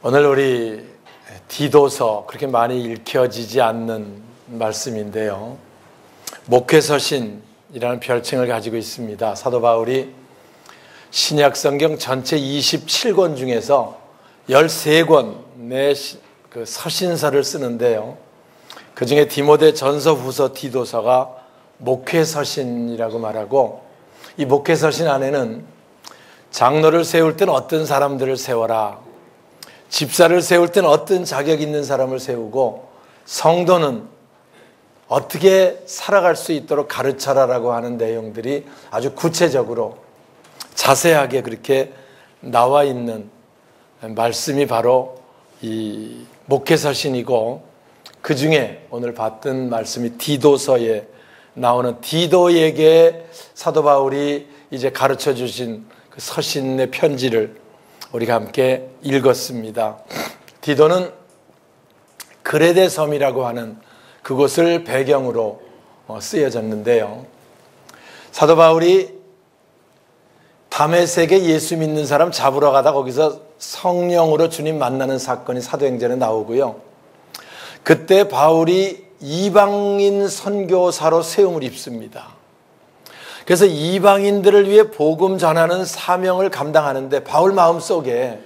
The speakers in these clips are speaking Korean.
오늘 우리 디도서 그렇게 많이 읽혀지지 않는 말씀인데요. 목회서신이라는 별칭을 가지고 있습니다. 사도 바울이 신약성경 전체 27권 중에서 13권의 그 서신서를 쓰는데요. 그 중에 디모데 전서, 후서, 디도서가 목회서신이라고 말하고, 이 목회서신 안에는 장로를 세울 때는 어떤 사람들을 세워라, 집사를 세울 때는 어떤 자격 있는 사람을 세우고, 성도는 어떻게 살아갈 수 있도록 가르쳐라라고 하는 내용들이 아주 구체적으로 자세하게 그렇게 나와 있는 말씀이 바로 이 목회서신이고, 그 중에 오늘 봤던 말씀이 디도서에 나오는 디도에게 사도 바울이 이제 가르쳐 주신 그 서신의 편지를 우리가 함께 읽었습니다. 디도는 그레데 섬이라고 하는 그곳을 배경으로 쓰여졌는데요. 사도 바울이 다메섹에 예수 믿는 사람 잡으러 가다 거기서 성령으로 주님 만나는 사건이 사도행전에 나오고요. 그때 바울이 이방인 선교사로 세움을 입습니다. 그래서 이방인들을 위해 복음 전하는 사명을 감당하는데, 바울 마음속에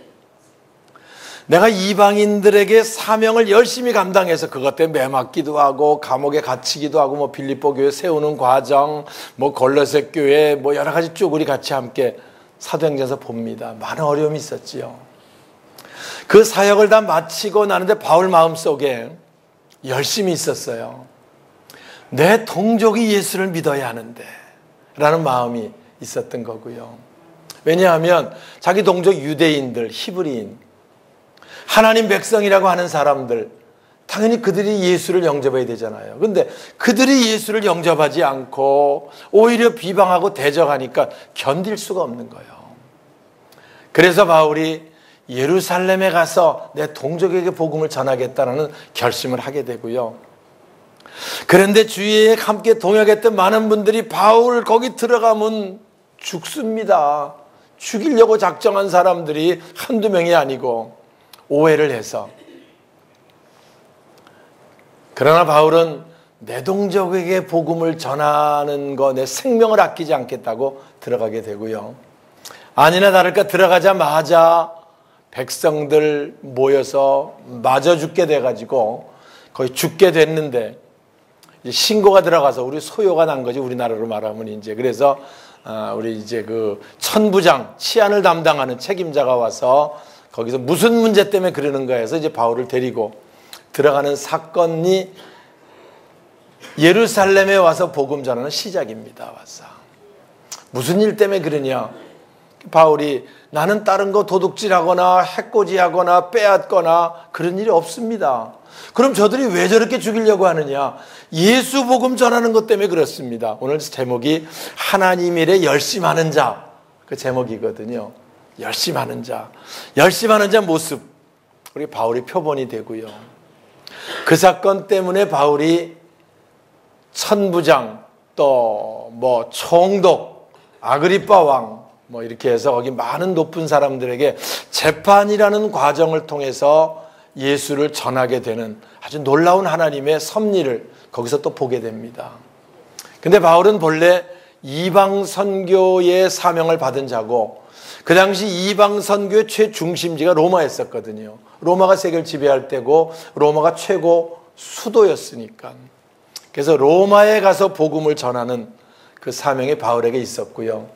내가 이방인들에게 사명을 열심히 감당해서 그것 때문에 매맞기도 하고 감옥에 갇히기도 하고 빌립보 교회 세우는 과정, 골로새 교회 여러 가지 쭉 우리 같이 함께 사도행전에서 봅니다. 많은 어려움이 있었지요. 그 사역을 다 마치고 나는데 바울 마음속에 열심히 있었어요. 내 동족이 예수를 믿어야 하는데 라는 마음이 있었던 거고요. 왜냐하면 자기 동족 유대인들, 히브리인, 하나님 백성이라고 하는 사람들, 당연히 그들이 예수를 영접해야 되잖아요. 그런데 그들이 예수를 영접하지 않고 오히려 비방하고 대적하니까 견딜 수가 없는 거예요. 그래서 바울이 예루살렘에 가서 내 동족에게 복음을 전하겠다는 결심을 하게 되고요. 그런데 주위에 함께 동역했던 많은 분들이 바울 거기 들어가면 죽습니다. 죽이려고 작정한 사람들이 한두 명이 아니고 오해를 해서. 그러나 바울은 내 동족에게 복음을 전하는 거, 내 생명을 아끼지 않겠다고 들어가게 되고요. 아니나 다를까 들어가자마자 백성들 모여서 맞아 죽게 돼가지고 거의 죽게 됐는데, 신고가 들어가서 우리 소요가 난 거지, 우리나라로 말하면 이제. 그래서 우리 이제 그 천부장, 치안을 담당하는 책임자가 와서 거기서 무슨 문제 때문에 그러는 거야 해서 이제 바울을 데리고 들어가는 사건이 예루살렘에 와서 복음 전하는 시작입니다. 와서 무슨 일 때문에 그러냐? 바울이 나는 다른 거 도둑질하거나 해코지하거나 빼앗거나 그런 일이 없습니다. 그럼 저들이 왜 저렇게 죽이려고 하느냐? 예수 복음 전하는 것 때문에 그렇습니다. 오늘 제목이 하나님 일에 열심하는 자, 그 제목이거든요. 열심하는 자, 열심하는 자 모습, 우리 바울이 표본이 되고요. 그 사건 때문에 바울이 천부장, 또 총독, 아그리빠 왕, 이렇게 해서 거기 많은 높은 사람들에게 재판이라는 과정을 통해서 예수를 전하게 되는 아주 놀라운 하나님의 섭리를 거기서 또 보게 됩니다. 근데 바울은 본래 이방 선교의 사명을 받은 자고, 그 당시 이방 선교의 최중심지가 로마였었거든요. 로마가 세계를 지배할 때고 로마가 최고 수도였으니까. 그래서 로마에 가서 복음을 전하는 그 사명이 바울에게 있었고요.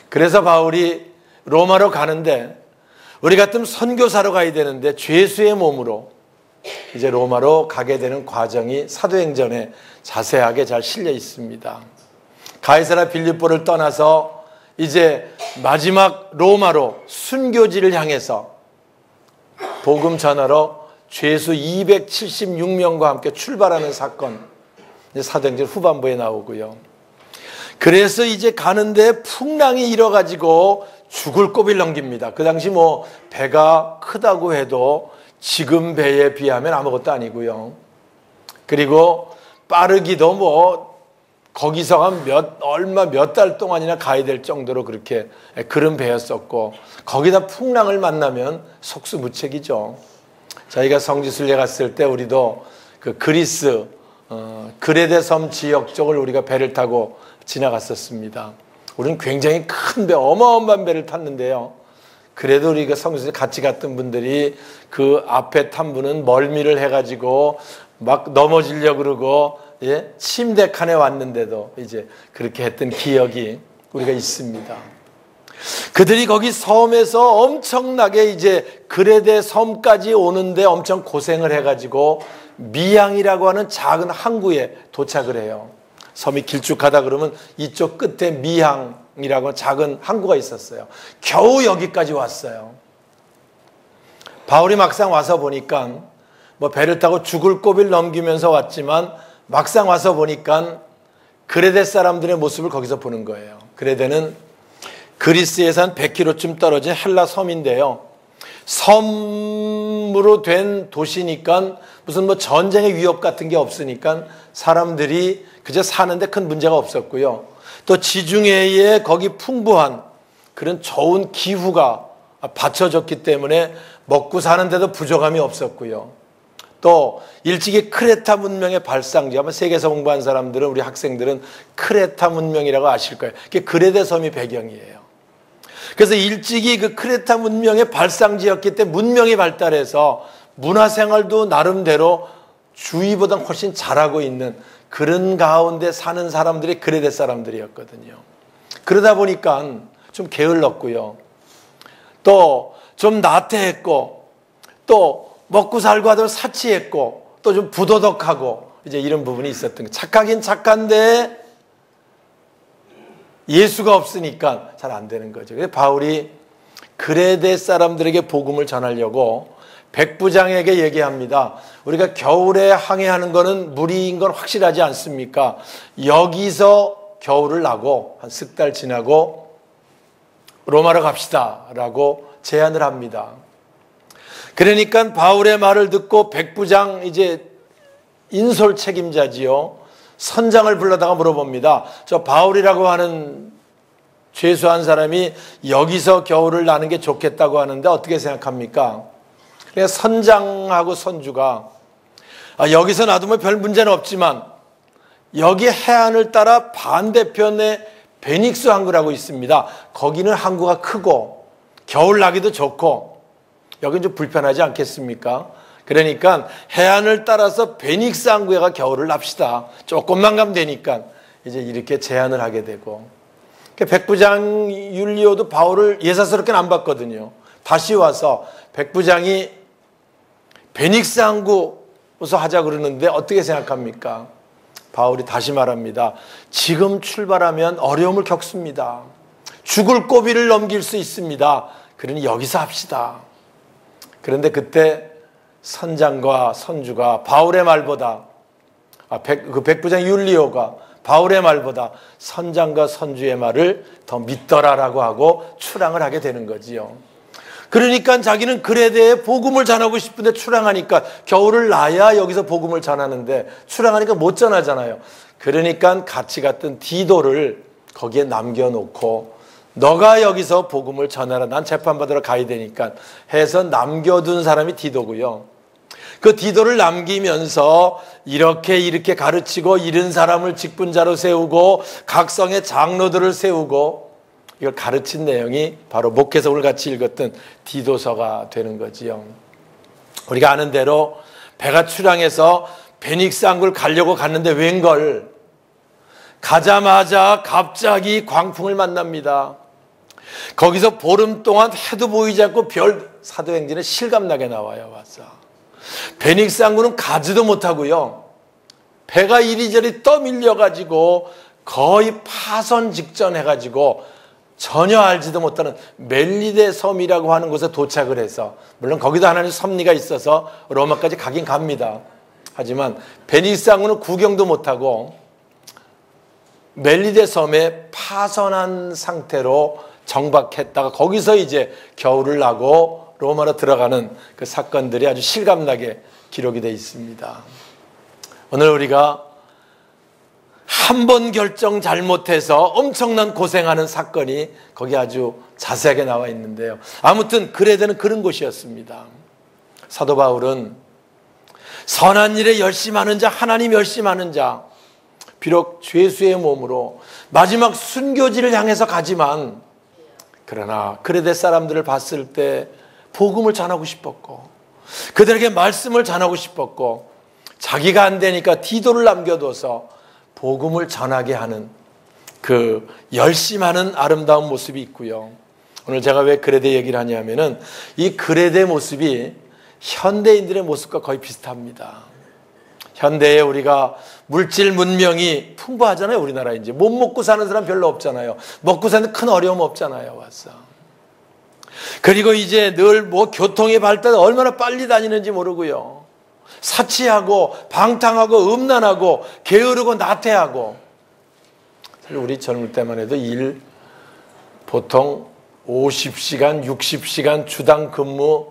그래서 바울이 로마로 가는데, 우리 같으면 선교사로 가야 되는데 죄수의 몸으로 이제 로마로 가게 되는 과정이 사도행전에 자세하게 잘 실려 있습니다. 가이사랴 빌립보를 떠나서 이제 마지막 로마로 순교지를 향해서 복음 전하러 죄수 276명과 함께 출발하는 사건, 사도행전 후반부에 나오고요. 그래서 이제 가는데 풍랑이 일어가지고 죽을 고비를 넘깁니다. 그 당시 배가 크다고 해도 지금 배에 비하면 아무것도 아니고요. 그리고 빠르기도 거기서 몇 달 동안이나 가야 될 정도로 그렇게 그런 배였었고, 거기다 풍랑을 만나면 속수무책이죠. 저희가 성지순례 갔을 때 우리도 그 그리스 그레데 섬 지역 쪽을 우리가 배를 타고 지나갔었습니다. 우리는 굉장히 큰 배, 어마어마한 배를 탔는데요. 그래도 우리가 성지순례 같이 갔던 분들이 그 앞에 탄 분은 멀미를 해가지고 막 넘어지려고 그러고, 예? 침대 칸에 왔는데도 이제 그렇게 했던 기억이 우리가 있습니다. 그들이 거기 섬에서 엄청나게 이제 그레데 섬까지 오는데 엄청 고생을 해가지고 미양이라고 하는 작은 항구에 도착을 해요. 섬이 길쭉하다 그러면 이쪽 끝에 미양이라고 하는 작은 항구가 있었어요. 겨우 여기까지 왔어요. 바울이 막상 와서 보니까 뭐 배를 타고 죽을 고비를 넘기면서 왔지만 막상 와서 보니까 그레데 사람들의 모습을 거기서 보는 거예요. 그레데는 그리스에서 한 100km쯤 떨어진 헬라 섬인데요. 섬으로 된 도시니까 무슨 뭐 전쟁의 위협 같은 게 없으니까 사람들이 그저 사는데 큰 문제가 없었고요. 또 지중해에 거기 풍부한 그런 좋은 기후가 받쳐졌기 때문에 먹고 사는데도 부족함이 없었고요. 또 일찍이 크레타 문명의 발상지, 아마 세계에서 공부한 사람들은, 우리 학생들은 크레타 문명이라고 아실 거예요. 그게 그레데 섬이 배경이에요. 그래서 일찍이 그 크레타 문명의 발상지였기 때문에 문명이 발달해서 문화생활도 나름대로 주위보다 훨씬 잘하고 있는 그런 가운데 사는 사람들이 그레데 사람들이었거든요. 그러다 보니까 좀 게을렀고요. 또 좀 나태했고, 또 먹고 살고 하다 사치했고, 또 좀 부도덕하고, 이제 이런 부분이 있었던 거예요. 착하긴 착한데 예수가 없으니까 잘 안 되는 거죠. 그래서 바울이 그레데 사람들에게 복음을 전하려고 백부장에게 얘기합니다. 우리가 겨울에 항해하는 거는 무리인 건 확실하지 않습니까? 여기서 겨울을 나고 한 석 달 지나고 로마로 갑시다 라고 제안을 합니다. 그러니까 바울의 말을 듣고 백부장, 이제 인솔 책임자지요, 선장을 불러다가 물어봅니다. 저 바울이라고 하는 죄수한 사람이 여기서 겨울을 나는 게 좋겠다고 하는데 어떻게 생각합니까? 그래서 선장하고 선주가 여기서 놔두면 별 문제는 없지만 여기 해안을 따라 반대편에 베닉스 항구라고 있습니다. 거기는 항구가 크고 겨울 나기도 좋고 여긴 좀 불편하지 않겠습니까? 그러니까 해안을 따라서 베닉스 항구에 가 겨울을 납시다. 조금만 가면 되니까 이제 이렇게 제안을 하게 되고, 백부장 율리오도 바울을 예사스럽게는 안 봤거든요. 다시 와서 백부장이 베닉스 항구에서 하자 그러는데 어떻게 생각합니까? 바울이 다시 말합니다. 지금 출발하면 어려움을 겪습니다. 죽을 고비를 넘길 수 있습니다. 그러니 여기서 합시다. 그런데 그때 선장과 선주가 바울의 말보다, 백부장 율리오가 바울의 말보다 선장과 선주의 말을 더 믿더라라고 하고 출항을 하게 되는 거지요. 그러니까 자기는 그레데에 복음을 전하고 싶은데 출항하니까 겨울을 나야 여기서 복음을 전하는데 출항하니까 못 전하잖아요. 그러니까 같이 갔던 디도를 거기에 남겨놓고 너가 여기서 복음을 전하라. 난 재판받으러 가야 되니까 해서 남겨둔 사람이 디도고요. 그 디도를 남기면서 이렇게 가르치고 이른 사람을 직분자로 세우고 각성의 장로들을 세우고 이걸 가르친 내용이 바로 목회서 오늘 같이 읽었던 디도서가 되는 거지요. 우리가 아는 대로 배가 출항해서 베닉스 항구를 가려고 갔는데 웬걸 가자마자 갑자기 광풍을 만납니다. 거기서 보름 동안 해도 보이지 않고 별, 사도행전에 실감나게 나와요. 와서 베닉스 항구는 가지도 못하고요. 배가 이리저리 떠밀려가지고 거의 파손 직전 해가지고 전혀 알지도 못하는 멜리데 섬이라고 하는 곳에 도착을 해서, 물론 거기도 하나님 섭리가 있어서 로마까지 가긴 갑니다. 하지만 베닉스 항구는 구경도 못하고 멜리데 섬에 파손한 상태로 정박했다가 거기서 이제 겨울을 나고 로마로 들어가는 그 사건들이 아주 실감나게 기록이 되어 있습니다. 오늘 우리가 한 번 결정 잘못해서 엄청난 고생하는 사건이 거기 아주 자세하게 나와 있는데요. 아무튼 그레데는 그런 곳이었습니다. 사도 바울은 선한 일에 열심하는 자, 하나님 열심하는 자, 비록 죄수의 몸으로 마지막 순교지를 향해서 가지만, 그러나 그레데 사람들을 봤을 때 복음을 전하고 싶었고, 그들에게 말씀을 전하고 싶었고, 자기가 안 되니까 디도를 남겨둬서 복음을 전하게 하는 그 열심하는 아름다운 모습이 있고요. 오늘 제가 왜 그레데 얘기를 하냐면은 이 그레데 모습이 현대인들의 모습과 거의 비슷합니다. 현대에 우리가 물질 문명이 풍부하잖아요. 우리나라 이제 못 먹고 사는 사람 별로 없잖아요. 먹고 사는 큰 어려움 없잖아요. 와서. 그리고 이제 늘 뭐 교통의 발달 얼마나 빨리 다니는지 모르고요. 사치하고 방탕하고 음란하고 게으르고 나태하고. 사실 우리 젊을 때만 해도 일 보통 50시간, 60시간 주당 근무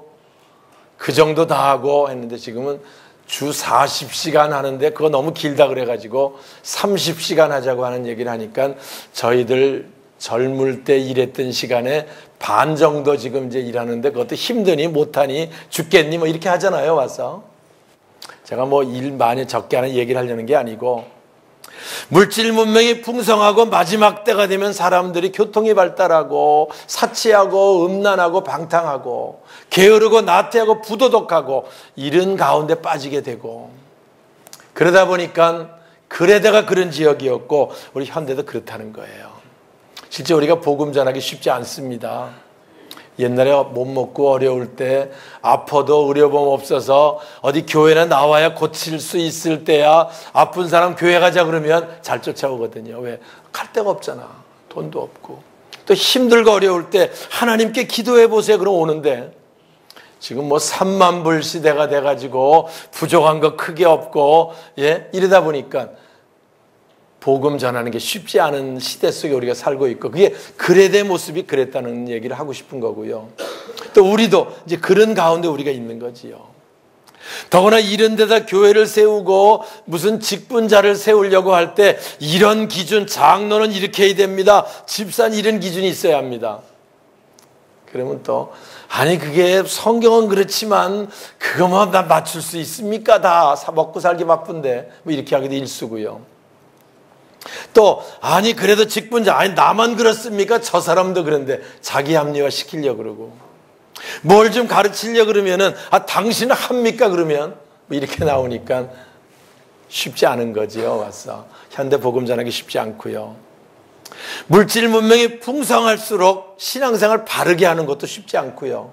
그 정도 다 하고 했는데 지금은 주 40시간 하는데 그거 너무 길다 그래가지고 30시간 하자고 하는 얘기를 하니까 저희들 젊을 때 일했던 시간에 반 정도 지금 이제 일하는데 그것도 힘드니 못하니 죽겠니 뭐 이렇게 하잖아요. 와서 제가 뭐 일 많이 적게 하는 얘기를 하려는 게 아니고, 물질 문명이 풍성하고 마지막 때가 되면 사람들이 교통이 발달하고 사치하고 음란하고 방탕하고 게으르고 나태하고 부도덕하고 이런 가운데 빠지게 되고, 그러다 보니까 그레데가 그런 지역이었고 우리 현대도 그렇다는 거예요. 실제 우리가 복음 전하기 쉽지 않습니다. 옛날에 못 먹고 어려울 때 아파도 의료보험 없어서 어디 교회나 나와야 고칠 수 있을 때야 아픈 사람 교회 가자 그러면 잘 쫓아오거든요. 왜? 갈 데가 없잖아. 돈도 없고. 또 힘들고 어려울 때 하나님께 기도해 보세요. 그럼 오는데 지금 뭐 3만 불 시대가 돼가지고 부족한 거 크게 없고, 예, 이러다 보니까 복음 전하는 게 쉽지 않은 시대 속에 우리가 살고 있고, 그게 그레데 모습이 그랬다는 얘기를 하고 싶은 거고요. 또 우리도 이제 그런 가운데 우리가 있는 거지요. 더구나 이런 데다 교회를 세우고 무슨 직분자를 세우려고 할 때 이런 기준, 장로는 이렇게 해야 됩니다. 집사는 이런 기준이 있어야 합니다. 그러면 또 아니 그게 성경은 그렇지만 그거만 다 맞출 수 있습니까? 다 먹고 살기 바쁜데 뭐 이렇게 하기도 일쑤고요. 또 아니 그래도 직분자, 아니 나만 그렇습니까? 저 사람도 그런데 자기 합리화 시키려고 그러고, 뭘 좀 가르치려고 그러면은 아 당신은 합니까? 그러면 뭐 이렇게 나오니까 쉽지 않은 거지요. 와서 현대 복음 전하기 쉽지 않고요. 물질 문명이 풍성할수록 신앙생활 바르게 하는 것도 쉽지 않고요.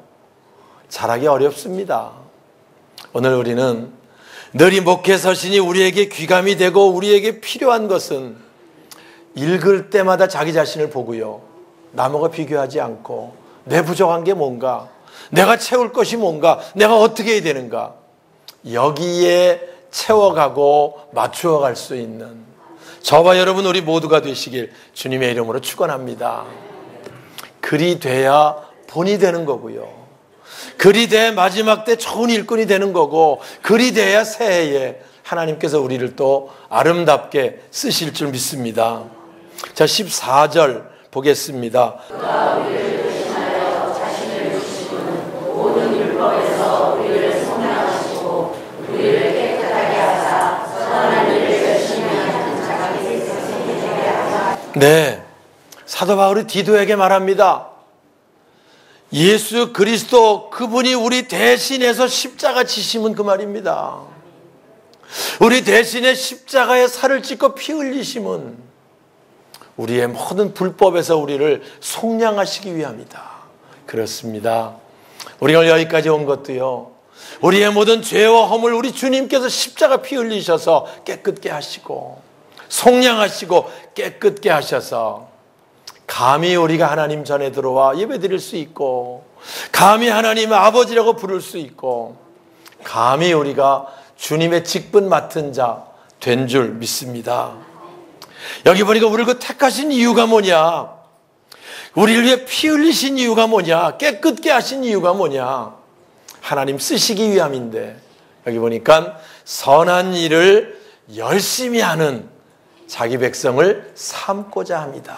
잘하기 어렵습니다. 오늘 우리는 늘 이 목회 서신이 우리에게 귀감이 되고 우리에게 필요한 것은 읽을 때마다 자기 자신을 보고요. 남과 비교하지 않고 내 부족한 게 뭔가, 내가 채울 것이 뭔가, 내가 어떻게 해야 되는가, 여기에 채워가고 맞추어갈 수 있는 저와 여러분 우리 모두가 되시길 주님의 이름으로 축원합니다. 그리 돼야 본이 되는 거고요. 그리 돼 마지막 때 좋은 일꾼이 되는 거고, 그리 돼야 새해에 하나님께서 우리를 또 아름답게 쓰실 줄 믿습니다. 자, 14절 보겠습니다. 네, 사도 바울이 디도에게 말합니다. 예수 그리스도 그분이 우리 대신해서 십자가 지심은 그 말입니다. 우리 대신에 십자가에 살을 찢고 피 흘리심은 우리의 모든 불법에서 우리를 속량하시기 위함이다. 그렇습니다. 우리가 여기까지 온 것도요, 우리의 모든 죄와 허물 우리 주님께서 십자가 피 흘리셔서 깨끗게 하시고 속량하시고 깨끗게 하셔서 감히 우리가 하나님 전에 들어와 예배드릴 수 있고, 감히 하나님 아버지라고 부를 수 있고, 감히 우리가 주님의 직분 맡은 자 된 줄 믿습니다. 여기 보니까 우리를 그 택하신 이유가 뭐냐, 우리를 위해 피 흘리신 이유가 뭐냐, 깨끗게 하신 이유가 뭐냐, 하나님 쓰시기 위함인데, 여기 보니까 선한 일을 열심히 하는 자기 백성을 삼고자 합니다.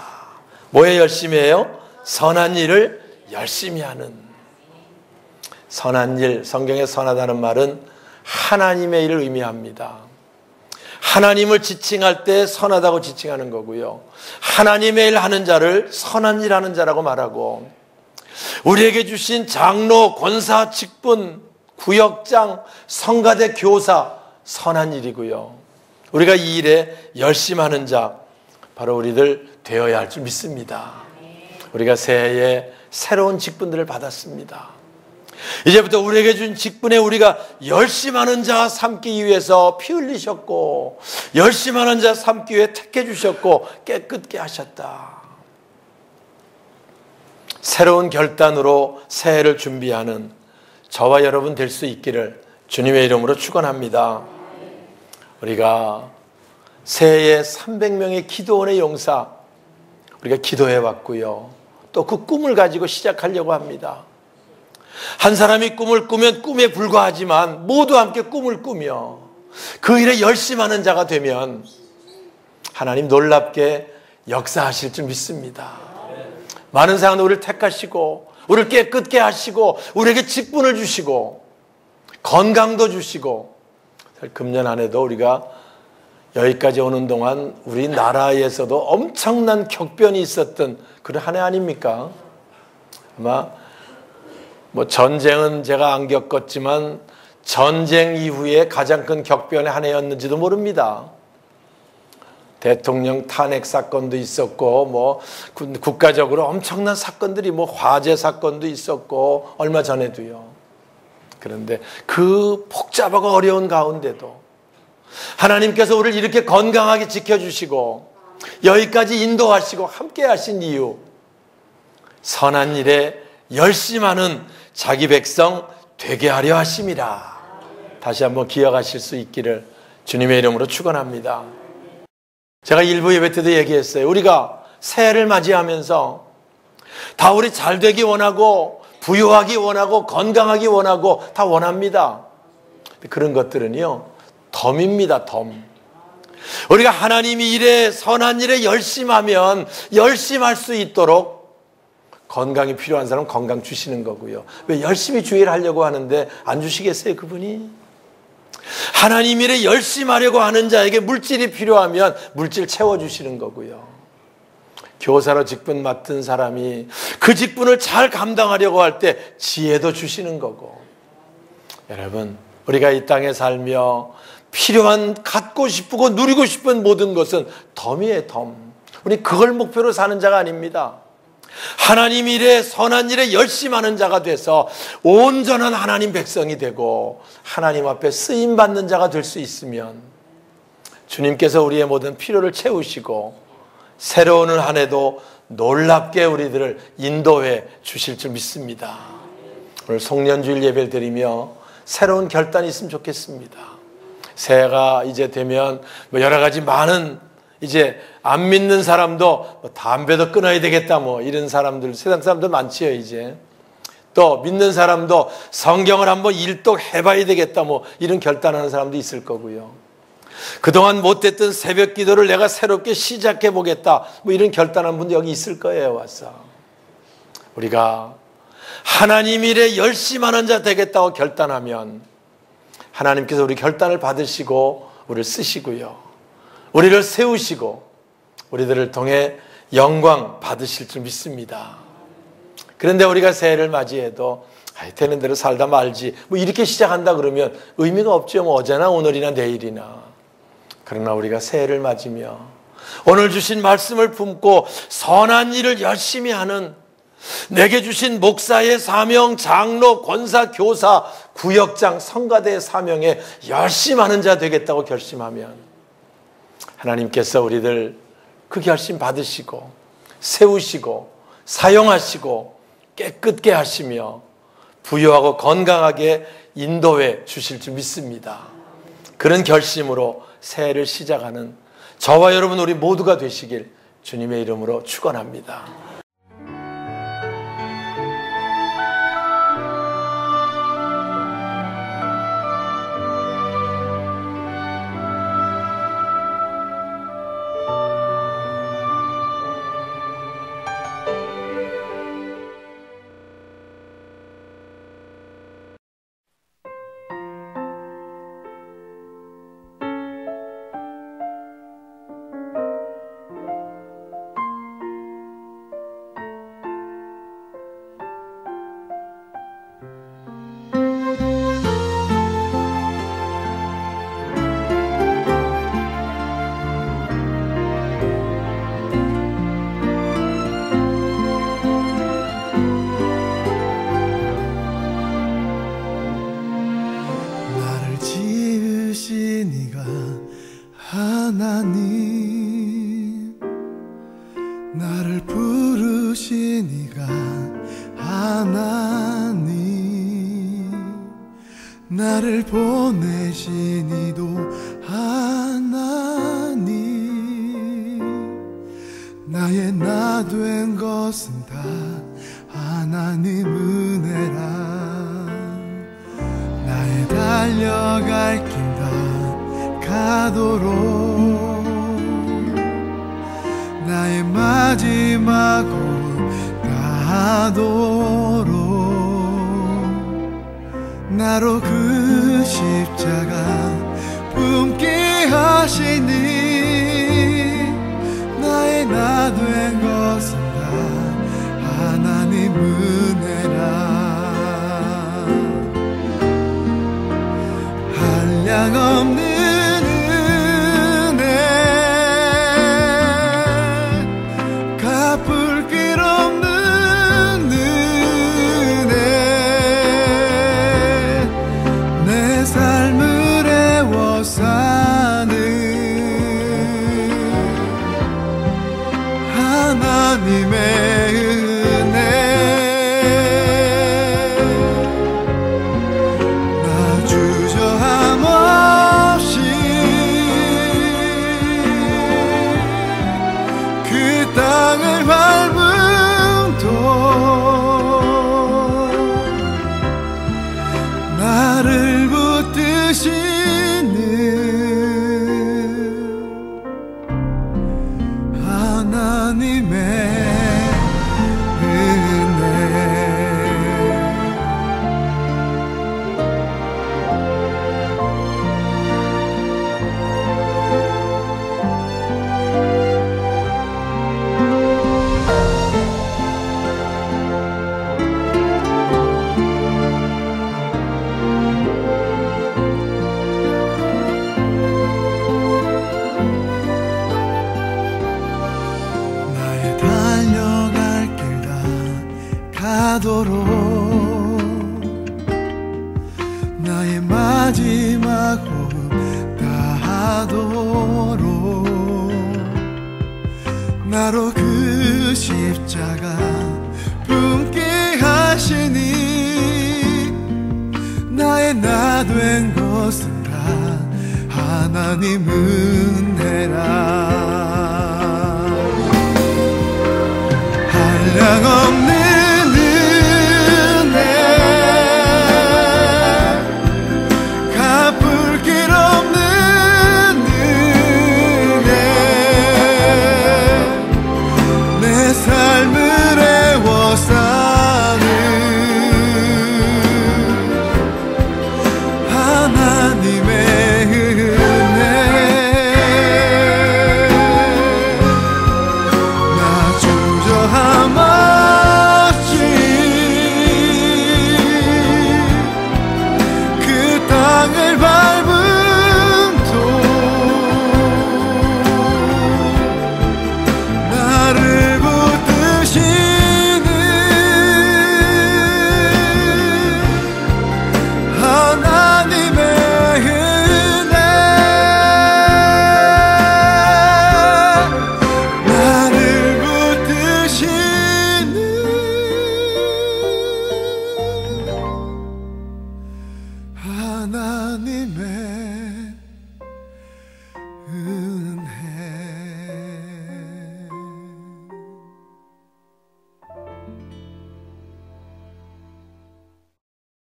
뭐에 열심히 해요? 선한 일을 열심히 하는. 선한 일, 성경에 선하다는 말은 하나님의 일을 의미합니다. 하나님을 지칭할 때 선하다고 지칭하는 거고요. 하나님의 일 하는 자를 선한 일 하는 자라고 말하고, 우리에게 주신 장로, 권사, 직분, 구역장, 성가대, 교사, 선한 일이고요. 우리가 이 일에 열심하는 자, 바로 우리들 되어야 할 줄 믿습니다. 우리가 새해에 새로운 직분들을 받았습니다. 이제부터 우리에게 준 직분에 우리가 열심하는 자 삼기 위해서 피 흘리셨고, 열심하는 자 삼기 위해 택해 주셨고, 깨끗게 하셨다. 새로운 결단으로 새해를 준비하는 저와 여러분 될 수 있기를 주님의 이름으로 축원합니다. 우리가 새해에 300명의 기도원의 용사, 우리가 기도해 왔고요. 또 그 꿈을 가지고 시작하려고 합니다. 한 사람이 꿈을 꾸면 꿈에 불과하지만 모두 함께 꿈을 꾸며 그 일에 열심하는 자가 되면 하나님 놀랍게 역사하실 줄 믿습니다. 많은 사람들 우리를 택하시고, 우리를 깨끗게 하시고, 우리에게 직분을 주시고, 건강도 주시고, 금년 한 해도 우리가 여기까지 오는 동안 우리나라에서도 엄청난 격변이 있었던 그런 한 해 아닙니까? 아마 전쟁은 제가 안 겪었지만 전쟁 이후에 가장 큰 격변의 한 해였는지도 모릅니다. 대통령 탄핵 사건도 있었고, 국가적으로 엄청난 사건들이, 화재 사건도 있었고, 얼마 전에도요. 그런데 그 복잡하고 어려운 가운데도 하나님께서 우리를 이렇게 건강하게 지켜주시고 여기까지 인도하시고 함께 하신 이유, 선한 일에 열심하는 자기 백성 되게 하려 하심이라. 다시 한번 기억하실 수 있기를 주님의 이름으로 축원합니다. 제가 일부 예배 때도 얘기했어요. 우리가 새해를 맞이하면서 다 우리 잘 되기 원하고, 부유하기 원하고, 건강하기 원하고 다 원합니다. 그런 것들은요, 덤입니다. 덤. 우리가 하나님이 일에, 선한 일에 열심하면 열심할 수 있도록 건강이 필요한 사람 건강 주시는 거고요. 왜 열심히 주의를 하려고 하는데 안 주시겠어요, 그분이? 하나님 일에 열심하려고 하는 자에게 물질이 필요하면 물질 채워주시는 거고요. 교사로 직분 맡은 사람이 그 직분을 잘 감당하려고 할 때 지혜도 주시는 거고. 여러분, 우리가 이 땅에 살며 필요한, 갖고 싶고 누리고 싶은 모든 것은 덤이에요, 덤. 우리 그걸 목표로 사는 자가 아닙니다. 하나님 일에, 선한 일에 열심하는 자가 돼서 온전한 하나님 백성이 되고 하나님 앞에 쓰임받는 자가 될 수 있으면 주님께서 우리의 모든 필요를 채우시고 새로운 한 해도 놀랍게 우리들을 인도해 주실 줄 믿습니다. 오늘 송년주일 예배를 드리며 새로운 결단이 있으면 좋겠습니다. 새해가 이제 되면 여러 가지 많은, 이제 안 믿는 사람도 담배도 끊어야 되겠다, 이런 사람들, 세상 사람들 많지요. 이제 또 믿는 사람도 성경을 한번 일독해봐야 되겠다, 이런 결단하는 사람도 있을 거고요. 그동안 못했던 새벽 기도를 내가 새롭게 시작해 보겠다, 이런 결단하는 분도 여기 있을 거예요. 와서 우리가 하나님 일에 열심하는 자 되겠다고 결단하면 하나님께서 우리 결단을 받으시고 우리를 쓰시고요, 우리를 세우시고 우리들을 통해 영광 받으실 줄 믿습니다. 그런데 우리가 새해를 맞이해도 되는 대로 살다 말지, 이렇게 시작한다 그러면 의미가 없죠. 어제나 오늘이나 내일이나. 그러나 우리가 새해를 맞으며 오늘 주신 말씀을 품고 선한 일을 열심히 하는, 내게 주신 목사의 사명, 장로, 권사, 교사, 구역장, 성가대의 사명에 열심하는 자 되겠다고 결심하면 하나님께서 우리들 그 결심 받으시고 세우시고 사용하시고 깨끗게 하시며 부유하고 건강하게 인도해 주실 줄 믿습니다. 그런 결심으로 새해를 시작하는 저와 여러분 우리 모두가 되시길 주님의 이름으로 축원합니다. 나를 보내신 이도 하나님, 나의 나 된 것은 다 하나님 은혜라. 나의 달려갈 길 다 가도록, 나의 마지막 호흡 다하도록, 나로 그 십자가 품게 하시니, 나의 나 된 것은 다 하나님 은혜라. 한량없는 은혜, 갚을 길 없는 은혜, 내 삶을 애워사는 하나님의 은혜. 나 주저함 없이 그 땅을 밟음도 나를 붙드시는 하나님의 은혜. 나의 달려갈 길 다 가도록, 나의 마지막 호흡 다하도록, 나로 그 십자가 품게 하시니, 나의 나 된 것은 다 하나님 은혜라. 한량없는